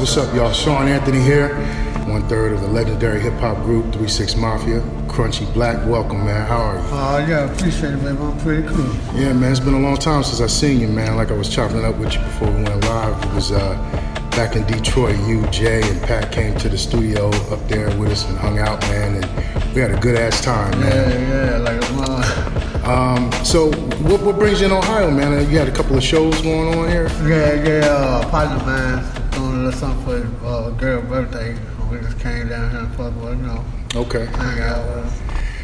What's up, y'all? Sean Anthony here, 1/3 of the legendary hip-hop group 36 Mafia. Crunchy Black, welcome, man. How are you? Yeah, appreciate it, man. I'm pretty cool. Yeah, man, it's been a long time since I seen you, man. Like I was chopping it up with you before we went live. It was back in Detroit. You, Jay, and Pat came to the studio up there with us and hung out, man, and we had a good-ass time, man. Yeah, like a mom. So what brings you in Ohio, man? You had a couple of shows going on here? Yeah, partner of mine doing a little something for his girl's birthday. We just came down here and fuck with her, you know. Okay. Hang out with her.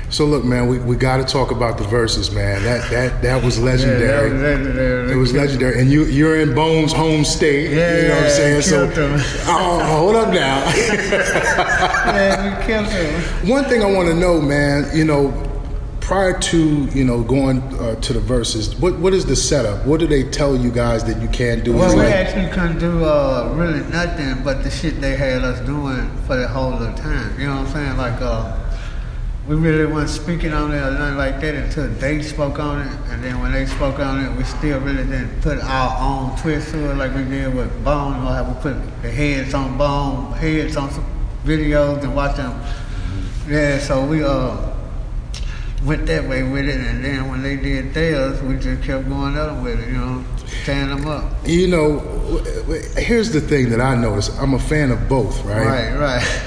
So look, man, we got to talk about the Verzuz, man. That was legendary. Yeah, that was legendary. It was legendary, and you're in Bone's home state. Yeah, you know what I'm saying. So, him. hold up now. Yeah, we killed him. One thing I want to know, man. You know, prior to going to the Verzuz, what is the setup? What do they tell you guys that you can't do? Well, we actually couldn't do really nothing but the shit they had us doing for the whole of the time. You know what I'm saying? Like. We really wasn't speaking on it or nothing like that until they spoke on it, and then when they spoke on it, we still really didn't put our own twist to it like we did with Bone. You know how we put the heads on Bone, heads on some videos and watch them. Yeah, so we went that way with it, and then when they did theirs, we just kept going up with it, you know, tearing them up. You know, here's the thing that I noticed. I'm a fan of both, right? Right.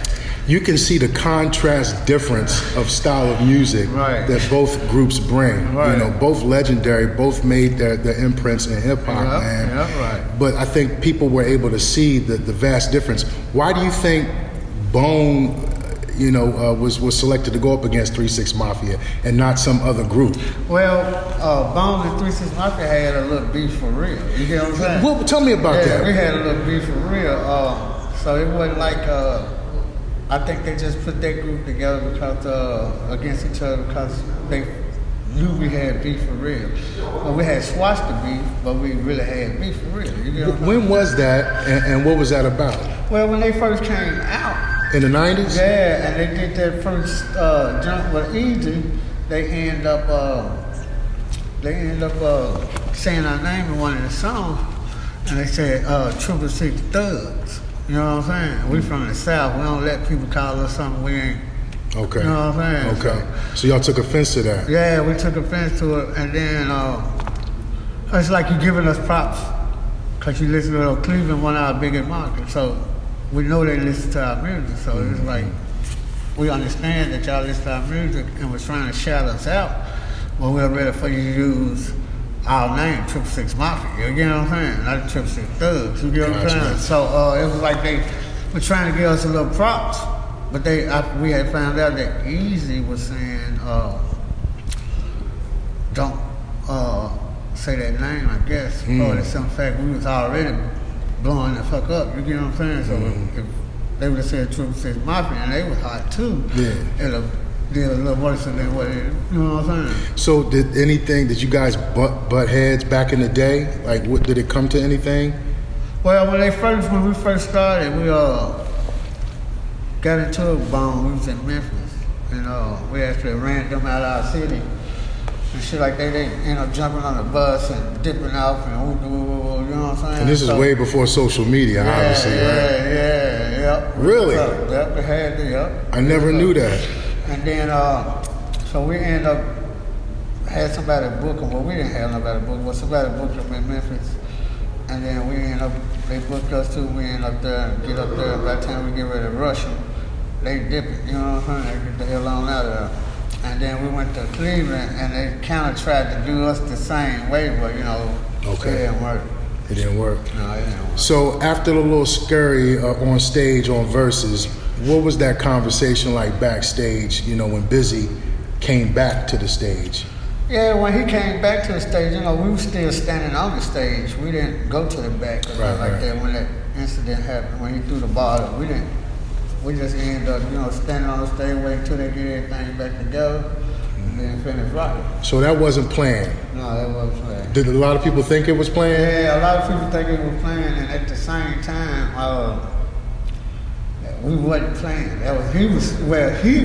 You can see the contrast difference of style of music that both groups bring. Right. You know, both legendary, both made their imprints in hip hop, man. Yeah, right. But I think people were able to see the vast difference. Why do you think Bone, was selected to go up against 36 Mafia and not some other group? Well, Bone and 36 Mafia had a little beef for real. You get what I'm saying? Well, tell me about that. We had a little beef for real. So it wasn't like. I think they just put that group together because against each other because they knew we had beef for real. Well, we had swatched the beef, but we really had beef for real. You know when was that, and what was that about? Well, when they first came out. In the 90s? Yeah, and they did that first jump with Easy. They end up saying our name in one of the songs, and they said 666 Thugs. You know what I'm saying? We from the South. We don't let people call us something we ain't. Okay. You know what I'm saying? Okay. So y'all took offense to that? Yeah, we took offense to it. And then it's like you giving us props because you listen to Cleveland, one of our biggest markets. So we know they listen to our music. So it's like we understand that y'all listen to our music and was trying to shout us out. But we're ready for you to use our name, 666 Mafia, you get what I'm saying? Not 666 Thugs, you get what I'm saying? So it was like they were trying to give us a little props, but we had found out that Easy was saying, don't say that name, I guess. Or there's some fact we was already blowing the fuck up, you get what I'm saying? So if they would have said 666 Mafia, and they was hot too, it'd did a little worse than what it is. You know what I'm saying? So did you guys butt heads back in the day? Like, did it come to anything? Well, when we first started, we got into a Bone. We was in Memphis, and we actually ran them out of our city and shit like that. They ended up jumping on the bus and dipping off and you know what I'm saying? And this is way before social media, obviously, right? Yeah. Really? Yep, they had it, yep. I never knew that. And then, so we ended up, had somebody book them. Well, we didn't have nobody book them, but somebody booked them in Memphis. And then they booked us too. We ended up there and get up there. By the time we get ready to rush them, they dip it, you know what I'm saying? They get the hell on out of there. And then we went to Cleveland, and they kind of tried to do us the same way, but, it didn't work. It didn't work. No, it didn't work. So after the little scurry on stage on Verzuz, what was that conversation like backstage, when Busy came back to the stage? Yeah, when he came back to the stage, we were still standing on the stage. We didn't go to the back or nothing like that when that incident happened, when he threw the bottle. We just ended up, standing on the stage waiting until they get everything back together and then finish rocking. So that wasn't planned? No, that wasn't planned. Did a lot of people think it was planned? Yeah, a lot of people think it was planned, and at the same time, we wasn't playing. He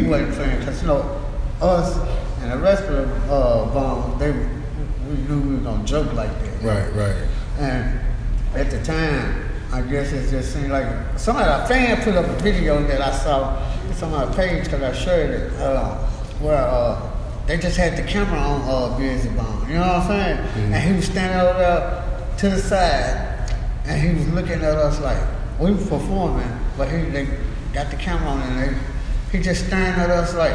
wasn't playing because us and the rest of the Bone, we knew we were gonna joke like that. Right. And at the time, I guess it just seemed like a fan put up a video that I saw. It's on my page because I shared it. Where they just had the camera on Busy Bone. You know what I'm saying? Mm-hmm. And he was standing over there to the side, and he was looking at us like we were performing, but they got the camera on, and he just staring at us like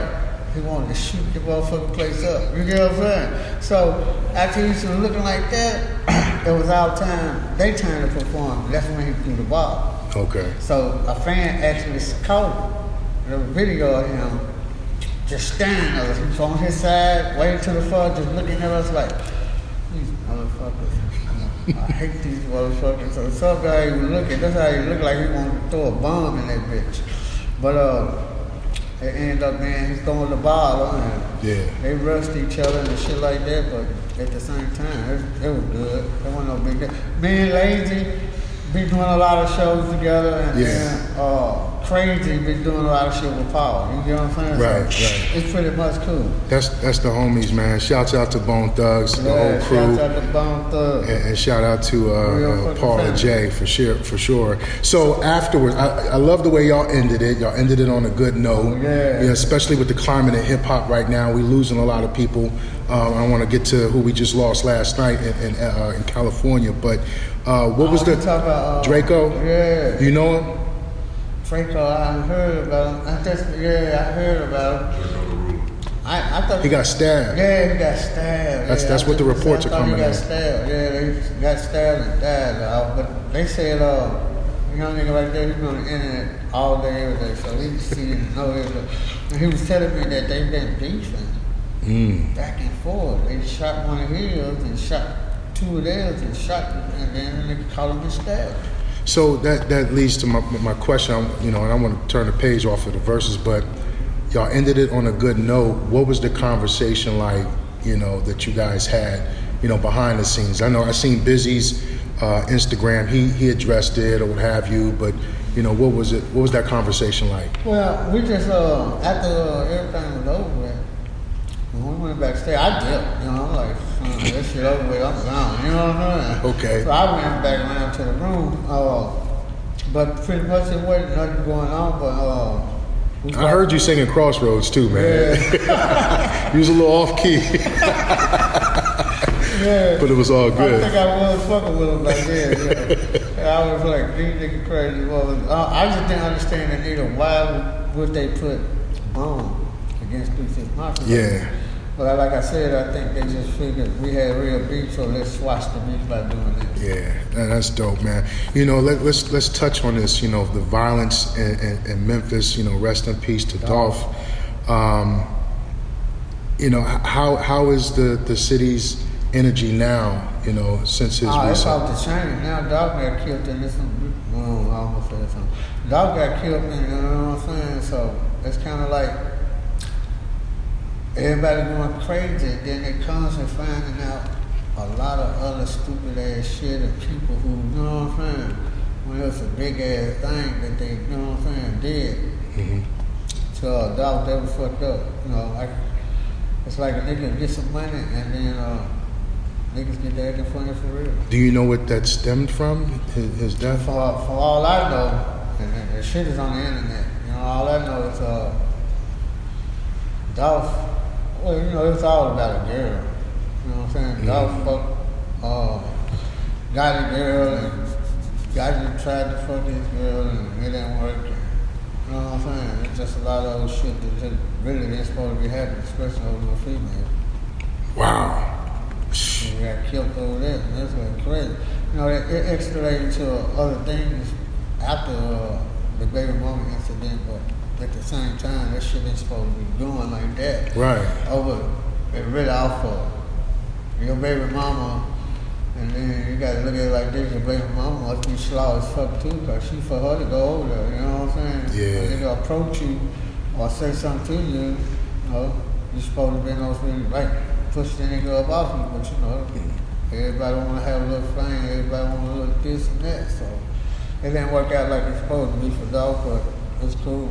he wanted to shoot the motherfucking place up. You get what I'm saying? So after he was looking like that, it was our time, they turn to perform. That's when he threw the ball. Okay. So a fan actually caught the video of him just staring at us. He was on his side, waiting to the front, just looking at us like, these motherfuckers. I hate these motherfuckers. So some guy he was looking, that's how he looked like he wanted to throw a bomb in that bitch. But it ended up being he's throwing the ball on him. Yeah. They rushed each other and shit like that, but at the same time, it was good. It wasn't no big deal. Me and Lazy be doing a lot of shows together, and then Crazy be doing a lot of shit with Paul. You get what I'm saying? Right, so right. It's pretty much cool. That's the homies, man. Shouts out to Bone Thugs, the whole crew. Shouts out to Bone Thugs. And shout out to Paul and Jay for sure. So afterwards, I love the way y'all ended it. Y'all ended it on a good note. Yeah, especially with the climate of hip hop right now. We're losing a lot of people. I want to get to who we just lost last night in California. But what was the Draco? Yeah. You know him? Draco, I heard about him. I heard about him. I thought he got stabbed. Yeah, he got stabbed. That's what the reports are coming in. He got stabbed. Yeah, he got stabbed and died. But they said, young nigga like that, he's on the internet all day, every day. So he see and know everything. And he was telling me that they've been beefing back and forth. They shot one of his and shot two of theirs and shot, and then they called him and stabbed. So that leads to my question, and I want to turn the page off of the verses, but y'all ended it on a good note. What was the conversation like, that you guys had, behind the scenes? I know I seen Busy's Instagram, he addressed it or what have you, but what was it? What was that conversation like? Well, we just after everything was over with, when we went backstage, I dipped, like, this shit over with, I'm gone, you know what I'm saying? Okay. So I went back around to the room, but pretty much it wasn't nothing going on, but I heard you singing Crossroads too, man. Yeah. You was a little off key. Yeah. But it was all good. I think I was fucking with him back then. I was like, these niggas crazy. I just didn't understand that either. Why would they put Bone against 3-6 Mafia? Yeah. But like I said, I think they just figured we had real beef, so let's swatch the beef by doing this. Yeah, that's dope, man. Let's touch on this. The violence in Memphis. Rest in peace to Dolph. How is the city's energy now? Since his it's off the chain now. Dolph got killed in this. I almost said something. Dolph got killed, and you know what I'm saying. So it's kind of like. Everybody going crazy, then they constantly finding out a lot of other stupid ass shit of people who, you know what I'm saying, when it was a big ass thing that they, you know what I'm saying, did. Mm-hmm. So Dolph, they were fucked up, like, it's like a nigga get some money and then niggas get acting funny for real. Do you know what that stemmed from, his death? For all I know, and the shit is on the internet, all I know is Dolph, well, it's all about a girl. You know what I'm saying? Dolph got a girl and tried to fuck this girl and it didn't work. You know what I'm saying? It's just a lot of old shit that just really ain't supposed to be happening, especially over a female. Wow. And we got killed over that, and that's like crazy. It escalated to other things after the baby mama incident, but at the same time, that shit ain't supposed to be going like that. Right. It really off of your baby mama, and then you gotta look at it like this, your baby mama must be slow as fuck too, cause she for her to go over there, you know what I'm saying? Yeah. When they approach you or say something to you, you're supposed to be like push the nigga up off you, but everybody wanna have a little flame, everybody wanna look this and that, so it didn't work out like it's supposed to be for Dolph, but it's cool.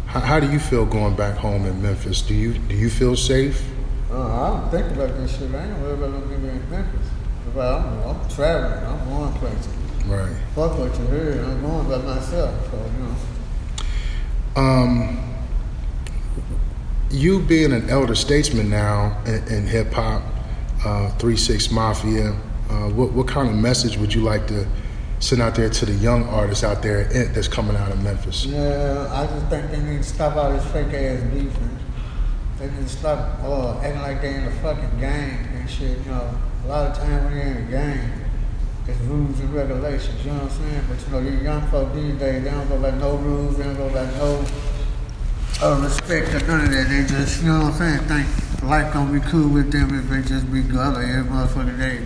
How do you feel going back home in Memphis? Do you feel safe? I don't think about this shit. I ain't worried about no nigga in Memphis. I'm traveling. I'm going places. Right. Fuck what you heard. I'm going by myself, so you know. You being an elder statesman now in hip hop, 3-6 Mafia, what kind of message would you like to send out there to the young artists out there that's coming out of Memphis? Yeah, I just think they need to stop all this fake ass beefing. They need to stop acting like they in a fucking gang and shit. You know, a lot of time when you're in a gang, it's rules and regulations. You know what I'm saying? But you know, these young folk these days, they don't go by no rules. They don't go by no respect or none of that. They just, you know what I'm saying, think life gonna be cool with them if they just be gully every motherfucking day.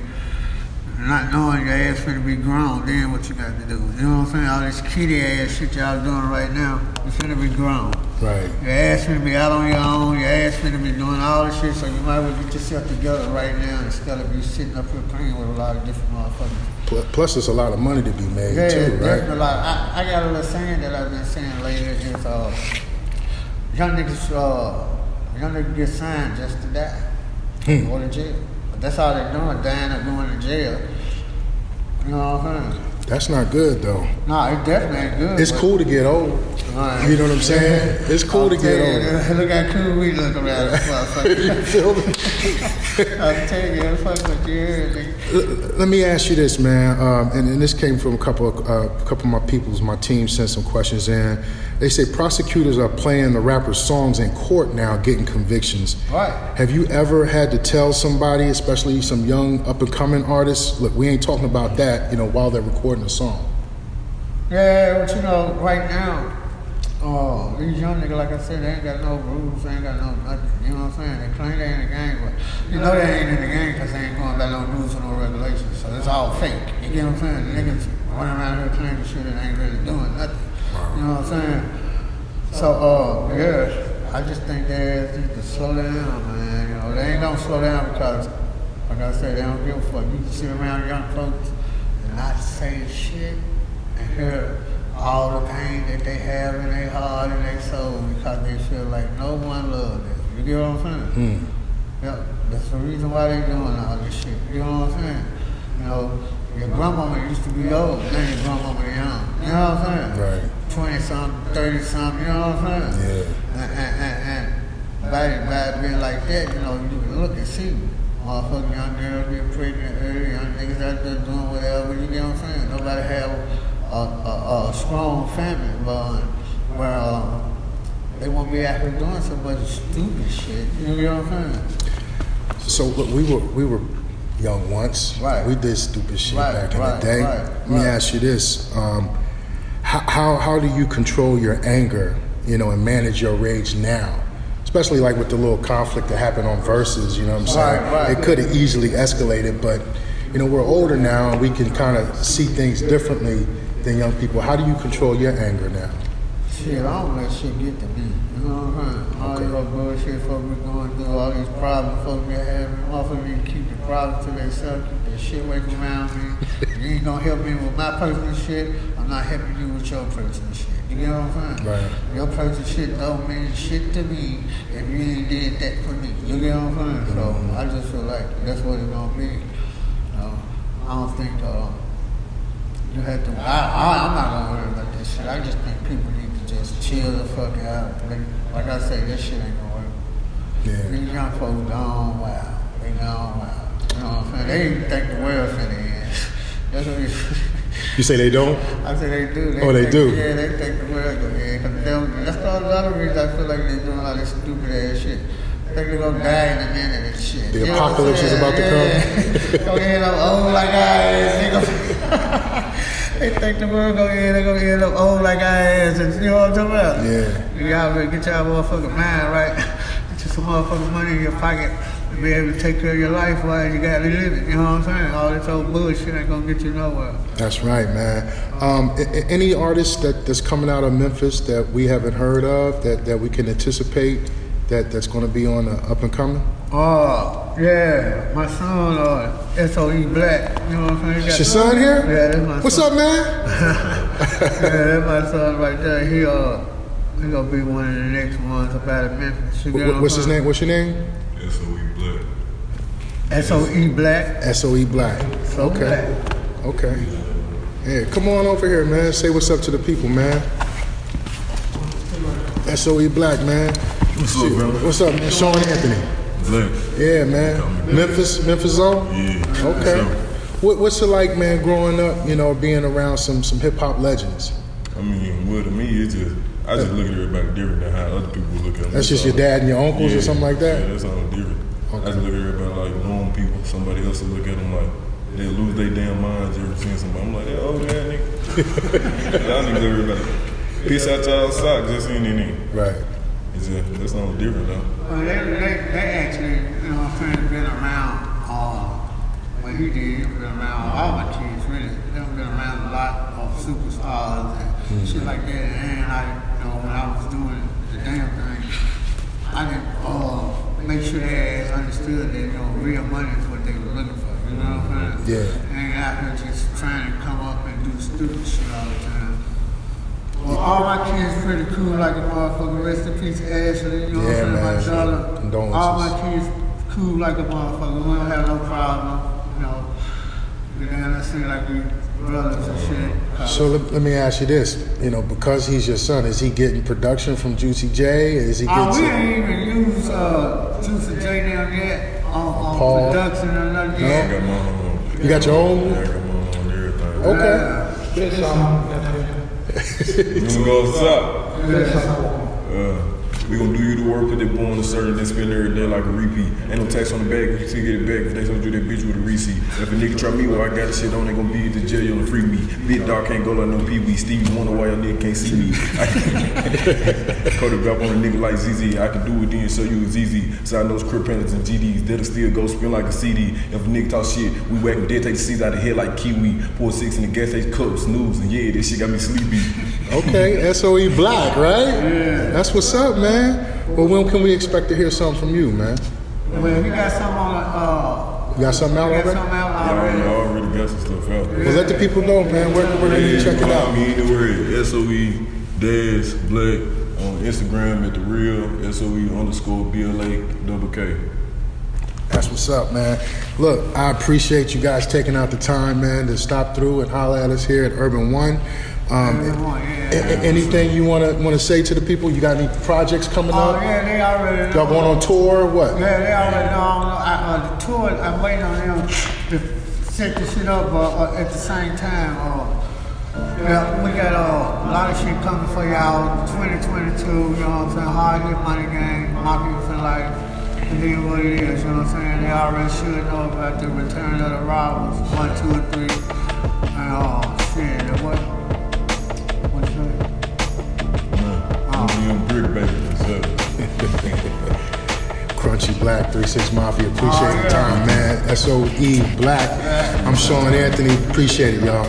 Not knowing your ass finna be grown, then what you got to do? You know what I'm saying? All this kitty ass shit y'all doing right now, you finna be grown. Right. Your ass finna be out on your own, your ass finna be doing all this shit, so you might as well get yourself together right now instead of you sitting up here playing with a lot of different motherfuckers. Plus, there's a lot of money to be made too, right? A lot. I got a little saying that I've been saying lately is young niggas get signed just to die. Go to jail. But that's all they're doing, dying or going to jail. You know what I'm saying? That's not good though. No, it definitely ain't good. It's cool to get old. Right. You know what I'm saying? It's cool to get old. Look how cool we look around this motherfucker. You feel me? I'm telling you, fuck what you heard, nigga. Let me ask you this, man, and this came from a couple of my peoples. My team sent some questions in. They say prosecutors are playing the rapper's songs in court now, getting convictions. Right. Have you ever had to tell somebody, especially some young up-and-coming artists, look, we ain't talking about that, you know, while they're recording a song? Yeah, but you know, right now, these young niggas, like I said, they ain't got no rules, they ain't got no nothing. You know what I'm saying? They claim they in the gang, but you know they ain't in the gang because they ain't going by no rules or no regulations. So it's all fake. You get what I'm saying? The niggas running around here claiming shit and ain't really doing nothing. You know what I'm saying? So, yeah, I just think they need to slow down, man. You know, they ain't gonna slow down because, like I said, they don't give a fuck. You can sit around young folks and not say shit and hear all the pain that they have in their heart and their soul because they feel like no one loves them. You get what I'm saying? Yep, that's the reason why they doing all this shit. You know what I'm saying? You know, your grandmama used to be old, now your grandmama young. You know what I'm saying? Right. 20-something, 30-something, you know what I'm saying? Yeah. And by being like that, you know, you can look and see motherfucking young girls get pregnant early, young niggas out there doing whatever, you get what I'm saying? Nobody have a strong family bond where they won't be out here doing so much stupid shit, you know what I'm saying? So look, we were young once. Right. We did stupid shit back in the right, day. Let me ask you this. How do you control your anger, you know, and manage your rage now? Especially like with the little conflict that happened on Verzuz, you know what I'm saying? Right. It could have easily escalated, but, you know, we're older now and we can kind of see things differently than young people. How do you control your anger now? Shit, I don't let shit get to me. You know what I'm saying? All these little bullshit folks be going through, all these problems folks be having. Motherfuckers need to keep the problems to themselves, keep that shit away from around me. You ain't gonna help me with my personal shit, I'm not helping you with your personal shit. You get what I'm saying? Right. Your personal shit don't mean shit to me if you ain't did that for me. You get what I'm saying? So I just feel like that's what it's gonna be. You know, I don't think you have to. I'm not gonna worry about this shit. I just think people need to just chill the fuck out. Like I say, this shit ain't gonna work. Yeah. These young folks gone wild. They gone wild. You know what I'm saying? They even think the world finna end. That's what You say they don't? I say they do. They do? Yeah, they think the world gonna end. That's a lot of reasons I feel like they're doing all this stupid ass shit. I think they're gonna die in a minute and shit. The apocalypse is about to come? Gonna end up old like I is. They think the world they're gonna end up old like I is. And you know what I'm talking about? Yeah. Y'all better get y'all motherfucking mind right. Get you some motherfucking money in your pocket to be able to take care of your life while you gotta live it. You know what I'm saying? All this old bullshit ain't gonna get you nowhere. That's right, man. Any artists that's coming out of Memphis that we haven't heard of that we can anticipate that's going to be on the up and coming? Oh, yeah, my son, S.O.E. Black, you know what I'm saying? Is your son here? Yeah, that's my What's son. up, man? Yeah, that's my son right there. He gonna be one of the next ones up out of Memphis. What's his name? What's your name? S.O.E. Black. S.O.E. Black. S.O.E. Black. So Okay. Black. Okay. Yeah, come on over here, man. Say what's up to the people, man. S.O.E. Black, man. What's up, brother? What's up, man? Sean Anthony. Black. Yeah, man. Memphis zone? Yeah. Okay. What's it like, man, growing up, you know, being around some hip hop legends? I mean, well, to me, it's just, I just look at everybody different than how other people look at them. That's just your dad and your uncles or something like that? Yeah, that's all different. I just look at everybody like normal people. Somebody else will look at them like they lose their damn minds every seeing somebody. I'm like, that old ass nigga. Y'all niggas everybody piss out y'all socks just seeing anything. Right. It's just, that's all different though. Well, they actually, you know, what I'm saying, been around, when he did, he's been around all my kids, really. They've been around a lot of superstars and shit like that. And you know, when I was doing the damn thing, I didn't make sure they understood that, you know, real money is what they were looking for, you know what I'm saying? Yeah. And out here just trying to come up and do stupid shit all the time. Well, all my kids pretty cool like a motherfucker. Rest in peace, Ashley, you know what I'm saying? My daughter. Condolences. All my kids cool like a motherfucker. We don't have no problem, you know. And I see like we brothers and shit. So let me ask you this, you know, because he's your son, is he getting production from Juicy J? Is he getting we ain't even used Juicy J down yet on production or nothing yet. I got my own. You got your own? Yeah, I got my own everything. Okay. We gonna go outside. We gonna do you the work, put that boy on the certain, then spend every day like a repeat. Ain't no tax on the bag, you can get it back if they told you that bitch with a receipt. If a nigga try me while I got the shit on, they gon' be at the jail on the free me. Big dog can't go like no pee-wee. Stevie wonder why y'all nigga can't see me. Caught a drop on a nigga like ZZ. I can do it then, show you a ZZ. Side those crib panels and GDs, that'll still go spin like a CD. If a nigga talk shit, we whack him dead, take the seeds out of the head like Kiwi. Pour 6 in the gas station cup, snooze, and yeah, this shit got me sleepy. Okay, S.O.E. Black, right? Yeah. That's what's up, man. Well, when can we expect to hear something from you, man? Well, we got something on You got something out we got already? something out Y'all already. already got some stuff out. Well, let the people know, man. Where can they check it out? Me anywhere. S.O.E. Dash Black on Instagram at the real SOE_BLA_K. That's what's up, man. Look, I appreciate you guys taking out the time, man, to stop through and holler at us here at Urban One. Anything you wanna say to the people? You got any projects coming Oh, up? yeah, they already know. Y'all going on tour or what? Yeah, they already know. The tour, I'm waiting on them to set the shit up at the same time. Yeah, we got a lot of shit coming for y'all. 2022, you know what I'm saying? Hard hit money game, Mafia for life. It is what it is, you know what I'm saying? They already should know about the return of the robbers, 1, 2, and 3. And shit, what's that? Brick baby, what's up? Crunchy Black, 36 Mafia. Appreciate the time, man. S.O.E. Black. I'm Sean Anthony. Appreciate it, y'all.